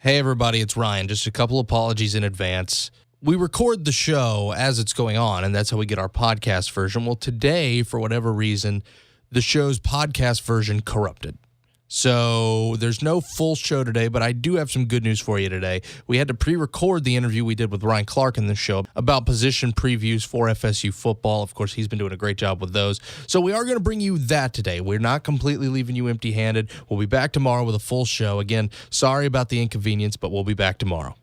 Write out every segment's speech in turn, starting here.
Hey, everybody, it's Ryan. Just a couple apologies in advance. We record the show as it's going on, and that's how we get our podcast version. Well, today, for whatever reason, the show's podcast version corrupted. So there's no full show today, but I do have some good news for you today. We had to pre-record the interview we did with Ryan Clark in the show about position previews for FSU football. Of course, he's been doing a great job with those. So we are going to bring you that today. We're not completely leaving you empty-handed. We'll be back tomorrow with a full show. Again, sorry about the inconvenience, but we'll be back tomorrow.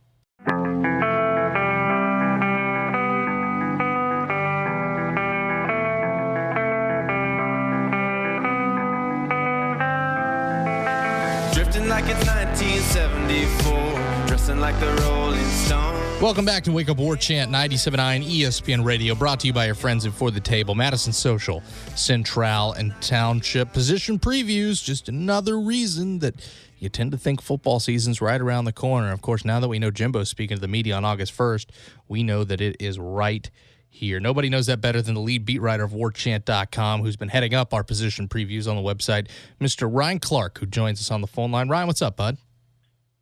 Drifting like it's 1974, dressing like the Rolling Stones. Welcome back to Wake Up War Chant 97.9 ESPN Radio, brought to you by your friends at For the Table, Madison Social, Central, and Township. Position previews, just another reason that you tend to think football season's right around the corner. Of course, now that we know Jimbo's speaking to the media on August 1st, we know that it is right here. Nobody knows that better than the lead beat writer of warchant.com, who's been heading up our position previews on the website, Mr. Ryan Clark, who joins us on the phone line. Ryan, what's up, bud?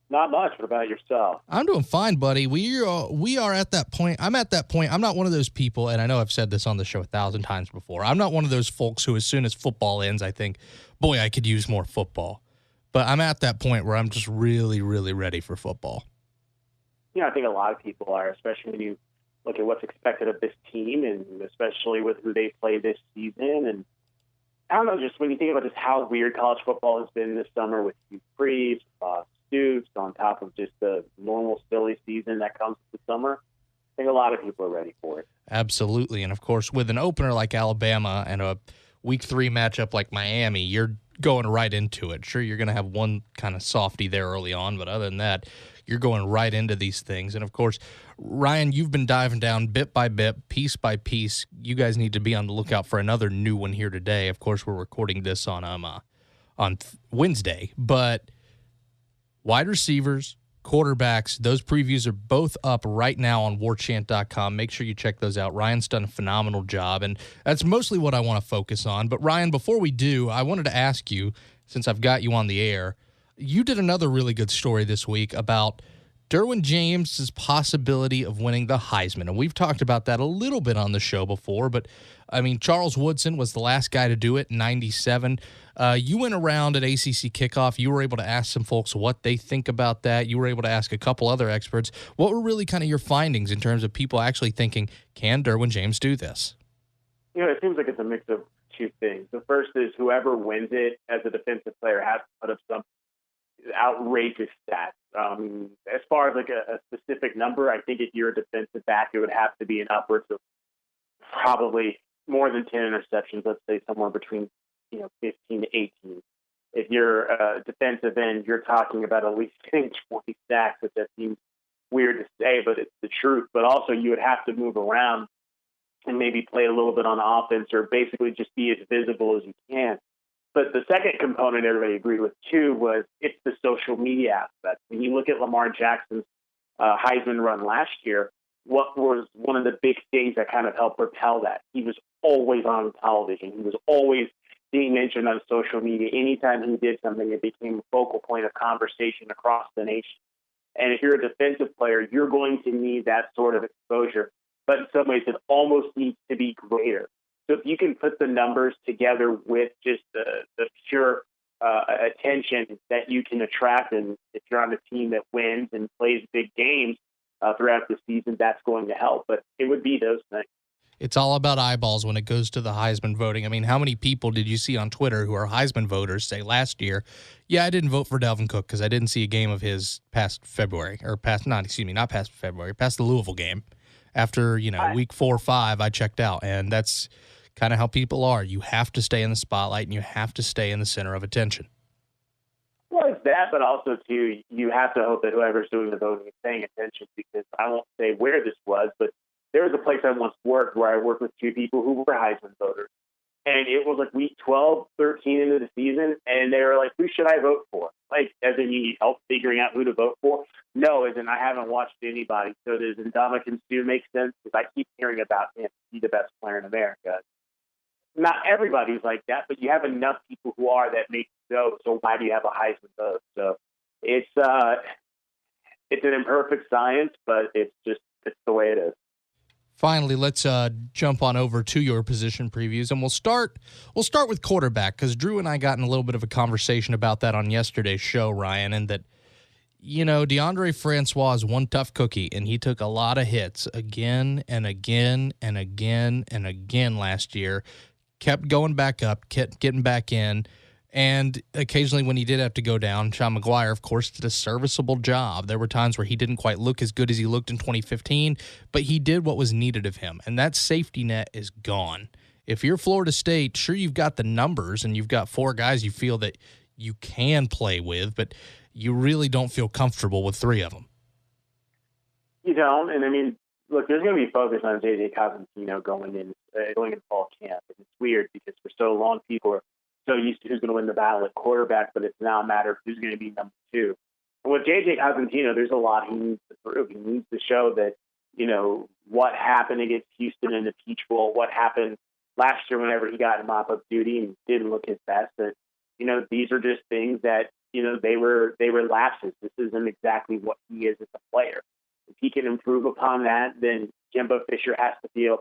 Not much. What about yourself? I'm doing fine, buddy. We are at that point. I'm at that point. I'm not one of those people, and I know I've said this on the show 1,000 times before. I'm not one of those folks who, as soon as football ends, I think, boy, I could use more football. But I'm at that point where I'm just really, really ready for football. I think a lot of people are, especially when you look at what's expected of this team, and especially with who they play this season. And I don't know, just when you think about just how weird college football has been this summer with Hugh Freeze, Stoops, on top of just the normal silly season that comes with the summer, I think a lot of people are ready for it. Absolutely. And, of course, with an opener like Alabama and a Week 3 matchup like Miami, you're going right into it. Sure, you're going to have one kind of softy there early on, but other than that, you're going right into these things. And, of course, Ryan, you've been diving down bit by bit, piece by piece. You guys need to be on the lookout for another new one here today. Of course, we're recording this on Wednesday. But wide receivers, quarterbacks, those previews are both up right now on warchant.com. Make sure you check those out. Ryan's done a phenomenal job, and that's mostly what I want to focus on. But, Ryan, before we do, I wanted to ask you, since I've got you on the air, you did another really good story this week about Derwin James' possibility of winning the Heisman. And we've talked about that a little bit on the show before, but, I mean, Charles Woodson was the last guy to do it in 97. You went around at ACC kickoff. You were able to ask some folks what they think about that. You were able to ask a couple other experts. What were really kind of your findings in terms of people actually thinking, can Derwin James do this? It seems like it's a mix of two things. The first is whoever wins it as a defensive player has to put up some outrageous stats. As far as like a specific number, I think if you're a defensive back, it would have to be an upwards of probably more than 10 interceptions, let's say somewhere between 15 to 18. If you're a defensive end, you're talking about at least 20 sacks, which that seems weird to say, but it's the truth. But also you would have to move around and maybe play a little bit on offense, or basically just be as visible as you can. But the second component everybody agreed with, too, was it's the social media aspect. When you look at Lamar Jackson's Heisman run last year, what was one of the big things that kind of helped propel that? He was always on television. He was always being mentioned on social media. Anytime he did something, it became a focal point of conversation across the nation. And if you're a defensive player, you're going to need that sort of exposure. But in some ways, it almost needs to be greater. So if you can put the numbers together with just the pure attention that you can attract, and if you're on a team that wins and plays big games throughout the season, that's going to help. But it would be those things. It's all about eyeballs when it goes to the Heisman voting. I mean, how many people did you see on Twitter who are Heisman voters say last year, yeah, I didn't vote for Dalvin Cook because I didn't see a game of his past February, or past the Louisville game. After, week 4 or 5, I checked out, and that's kind of how people are. You have to stay in the spotlight, and you have to stay in the center of attention. Well, it's that, but also, too, you have to hope that whoever's doing the voting is paying attention, because I won't say where this was, but there was a place I once worked where I worked with 2 people who were Heisman voters. And it was like week 12, 13 into the season, and they were like, who should I vote for? Like, as in, you need help figuring out who to vote for? No, as in, I haven't watched anybody. So does Ndamukong Suh make sense? Because I keep hearing about him. He's the best player in America. Not everybody's like that, but you have enough people who are that make so. So why do you have a Heisman vote? So it's it's an imperfect science, but it's the way it is. Finally, let's jump on over to your position previews, and we'll start with quarterback, because Drew and I got in a little bit of a conversation about that on yesterday's show, Ryan, and that, DeAndre Francois is one tough cookie, and he took a lot of hits again and again and again and again last year, kept going back up, kept getting back in, and occasionally when he did have to go down, Sean McGuire, of course, did a serviceable job. There were times where he didn't quite look as good as he looked in 2015, but he did what was needed of him, and that safety net is gone. If you're Florida State, sure, you've got the numbers, and you've got four guys you feel that you can play with, but you really don't feel comfortable with three of them. You don't, and I mean, look, there's going to be focus on J.J. Cosentino going in fall camp, and it's weird because for so long people are so used to who's going to win the battle at quarterback, but it's now a matter of who's going to be number two. And with J.J. Cosentino, there's a lot he needs to prove. He needs to show that, what happened against Houston in the Peach Bowl, what happened last year whenever he got in mop-up duty and didn't look his best. That, these are just things that, they were lapses. This isn't exactly what he is as a player. If he can improve upon that, then Jimbo Fisher has to feel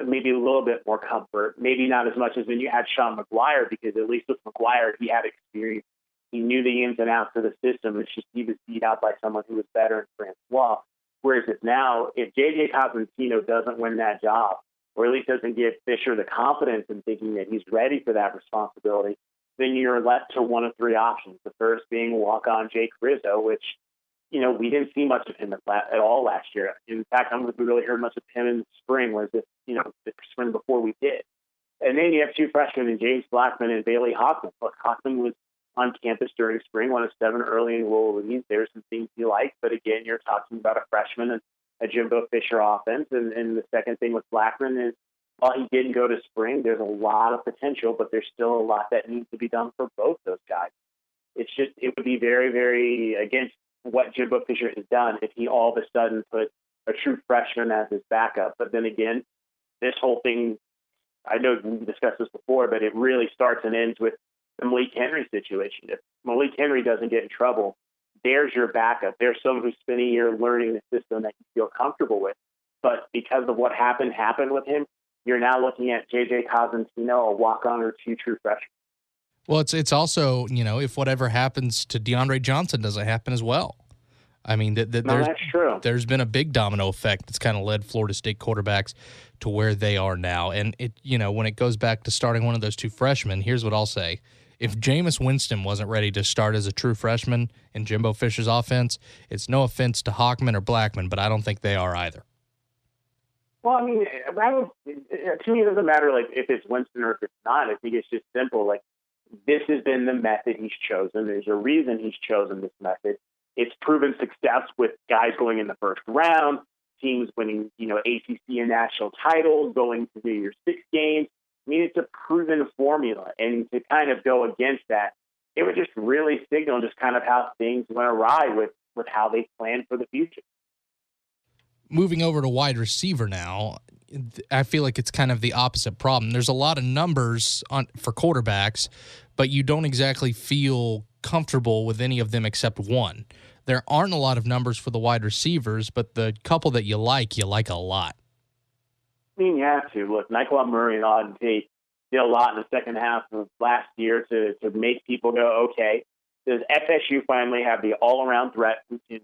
maybe a little bit more comfort. Maybe not as much as when you had Sean McGuire, because at least with McGuire, he had experience. He knew the ins and outs of the system. It's just he was beat out by someone who was better in Francois. Whereas now, if J.J. Cosentino doesn't win that job, or at least doesn't give Fisher the confidence in thinking that he's ready for that responsibility, then you're left to one of three options. The first being walk-on Jake Rizzo, which, we didn't see much of him at all last year. In fact, I don't think we really heard much of him in the spring, whereas the spring before we did. And then you have two freshmen in James Blackman and Bailey Hockman. Look, Hockman was on campus during spring, won a 7 early enroll league. There's some things he liked, but again, you're talking about a freshman and a Jimbo Fisher offense. And the second thing with Blackman is, while he didn't go to spring, there's a lot of potential, but there's still a lot that needs to be done for both those guys. It would be very, very against what Jimbo Fisher has done if he all of a sudden put a true freshman as his backup. But then again, this whole thing, I know we discussed this before, but it really starts and ends with the Malik Henry situation. If Malik Henry doesn't get in trouble, there's your backup. There's someone who's spent a year learning the system that you feel comfortable with. But because of what happened with him, you're now looking at J.J. Cosentino, a walk-on or two true freshmen. Well, it's also, if whatever happens to DeAndre Johnson doesn't happen as well. I mean, that's true. There's been a big domino effect that's kind of led Florida State quarterbacks to where they are now. And, when it goes back to starting one of those two freshmen, here's what I'll say. If Jameis Winston wasn't ready to start as a true freshman in Jimbo Fisher's offense, it's no offense to Hockman or Blackman, but I don't think they are either. Well, I mean, to me, it doesn't matter if it's Winston or if it's not. I think it's just simple. This has been the method he's chosen. There's a reason he's chosen this method. It's proven success with guys going in the first round, teams winning, ACC and national titles, going to New Year's Six games. I mean, it's a proven formula. And to kind of go against that, it would just really signal just kind of how things went awry with how they plan for the future. Moving over to wide receiver now, I feel like it's kind of the opposite problem. There's a lot of numbers for quarterbacks, but you don't exactly feel comfortable with any of them except one. There aren't a lot of numbers for the wide receivers, but the couple that you like a lot. I mean, you have to. Look, Nyquan Murray and Auden Tate did a lot in the second half of last year to make people go, okay, does FSU finally have the all-around threat who can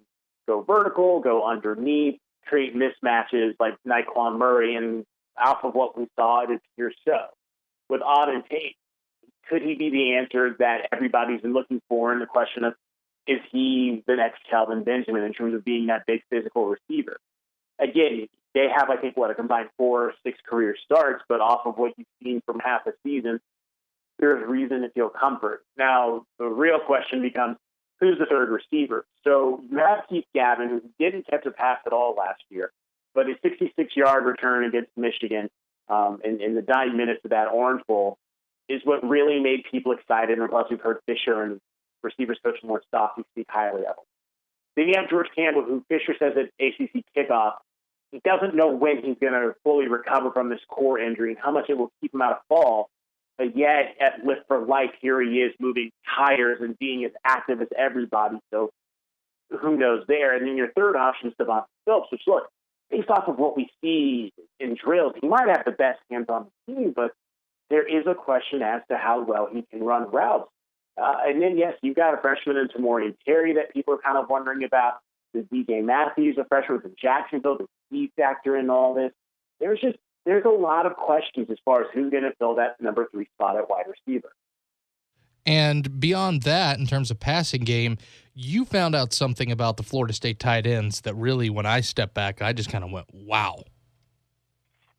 go vertical, go underneath, create mismatches like Nyquan Murray? And off of what we saw, it appears so. With Auden Tate, could he be the answer that everybody's been looking for in the question of, is he the next Kelvin Benjamin in terms of being that big physical receiver? Again, they have, I think, a combined 4 or 6 career starts, but off of what you've seen from half a season, there's reason to feel comfort. Now, the real question becomes, who's the third receiver? So you have Keith Gavin, who didn't catch a pass at all last year, but his 66-yard return against Michigan in the 9 minutes of that Orange Bowl is what really made people excited. And plus, we've heard Fisher and receivers coach Lawrence Stockton speak highly of him. Then you have George Campbell, who Fisher says at ACC kickoff, he doesn't know when he's going to fully recover from this core injury and how much it will keep him out of fall. But yet, at Lift for Life, here he is moving tires and being as active as everybody. So who knows there? And then your third option is Devontae Phillips, which, look, based off of what we see in drills, he might have the best hands on the team, but there is a question as to how well he can run routes. And then, yes, you've got a freshman in Tamori Terry that people are kind of wondering about. Is DJ Matthews a freshman from Jacksonville? Does he factor in all this? There's a lot of questions as far as who's going to fill that number 3 spot at wide receiver. And beyond that, in terms of passing game, you found out something about the Florida State tight ends that really, when I stepped back, I just kind of went, wow.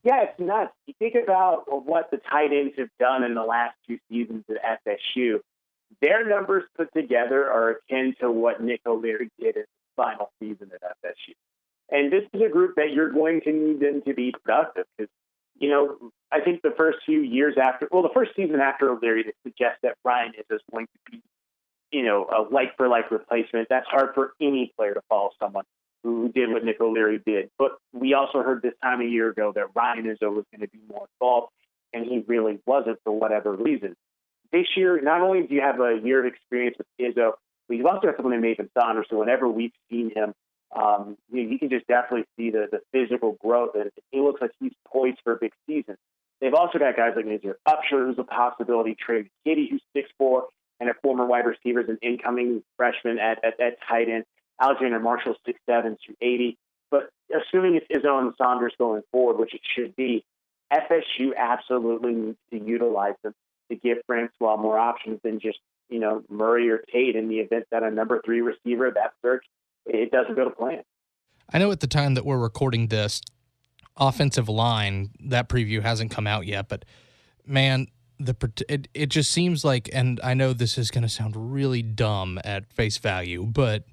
Yeah, it's nuts. You think about what the tight ends have done in the last 2 seasons at FSU. Their numbers put together are akin to what Nick O'Leary did in his final season at FSU. And this is a group that you're going to need them to be productive because, I think the first few years the first season after O'Leary to suggest that Ryan is going to be, a like-for-like replacement, that's hard for any player to follow someone who did what Nick O'Leary did. But we also heard this time a year ago that Ryan Izzo was going to be more involved, and he really wasn't for whatever reason. This year, not only do you have a year of experience with Izzo, but you've also got someone named Nathan Saunders. So whenever we've seen him, you can just definitely see the physical growth, and he looks like he's poised for a big season. They've also got guys like Nazir Upshur, who's a possibility, Trey Kitty, who's 6'4", and a former wide receiver, an incoming freshman at tight end. Alexander Marshall, 6'7", 280. But assuming it's Izzo and Saunders going forward, which it should be, FSU absolutely needs to utilize them to give Francois more options than just, Murray or Tate in the event that a number 3 receiver, that search, it doesn't go to plan. I know at the time that we're recording this, offensive line, that preview hasn't come out yet, but man, it just seems like, and I know this is going to sound really dumb at face value, but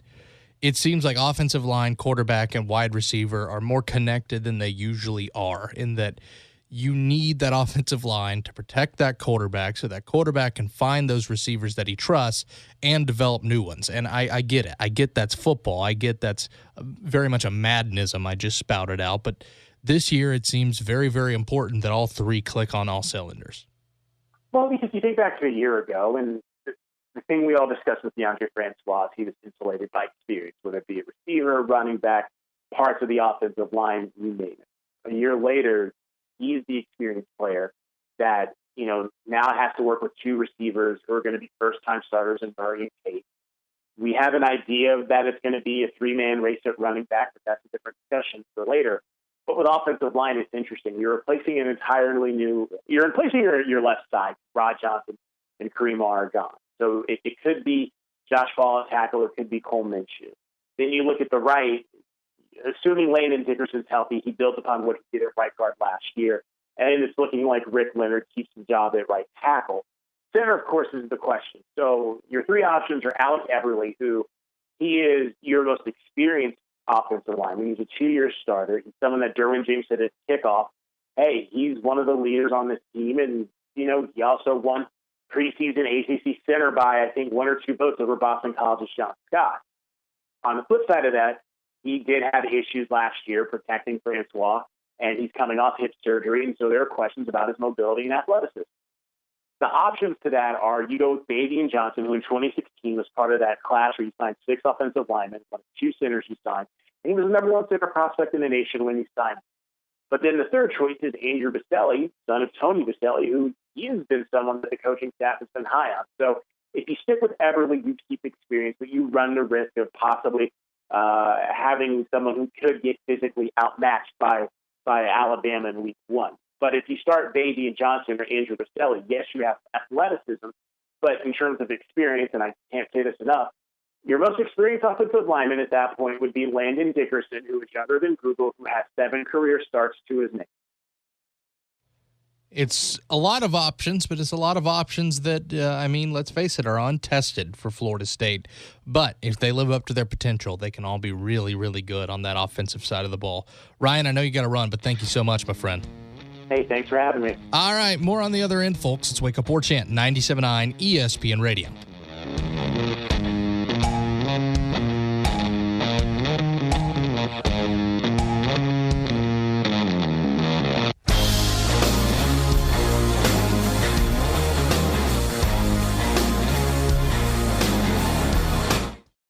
it seems like offensive line, quarterback, and wide receiver are more connected than they usually are, in that you need that offensive line to protect that quarterback so that quarterback can find those receivers that he trusts and develop new ones. And I get it. I get that's football. I get that's very much a madnism I just spouted out. But this year it seems very, very important that all 3 click on all cylinders. Well, because you think back to a year ago, and the thing we all discussed with DeAndre Francois, he was insulated by experience, whether it be a receiver, running back, parts of the offensive line, you name it. A year later, he's the experienced player that, now has to work with 2 receivers who are going to be first-time starters in Murray and Tate. We have an idea that it's going to be a 3-man race at running back, but that's a different discussion for later. But with offensive line, it's interesting. You're replacing your left side. Rod Johnson and Kareem are gone. So it could be Josh Ball at tackle, it could be Cole Minshew. Then you look at the right, assuming Landon Dickerson's healthy, he built upon what he did at right guard last year. And it's looking like Rick Leonard keeps his job at right tackle. Center, of course, is the question. So your 3 options are Alec Everly, who he is your most experienced offensive lineman. He's a 2-year starter. He's someone that Derwin James said at kickoff, hey, he's one of the leaders on this team. And, he also won preseason ACC center by, I think, 1 or 2 votes over Boston College's Sean Scott. On the flip side of that, he did have issues last year protecting Francois, and he's coming off hip surgery, and so there are questions about his mobility and athleticism. The options to that are you go with Davian Johnson, who in 2016 was part of that class where he signed 6 offensive linemen, one of 2 centers he signed, and he was the number 1 center prospect in the nation when he signed. But then the third choice is Andrew Baselli, son of Tony Baselli, who he has been someone that the coaching staff has been high on. So if you stick with Everly, you keep experience, but you run the risk of possibly having someone who could get physically outmatched by Alabama in week 1. But if you start Davian Johnson or Andrew Baselli, yes, you have athleticism, but in terms of experience, and I can't say this enough, your most experienced offensive lineman at that point would be Landon Dickerson, who is younger than Google, who has 7 career starts to his name. It's a lot of options, but it's a lot of options that, let's face it, are untested for Florida State. But if they live up to their potential, they can all be really, really good on that offensive side of the ball. Ryan, I know you got to run, but thank you so much, my friend. Hey, thanks for having me. All right, more on the other end, folks. It's Wake Up or Chant, 97.9 ESPN Radio.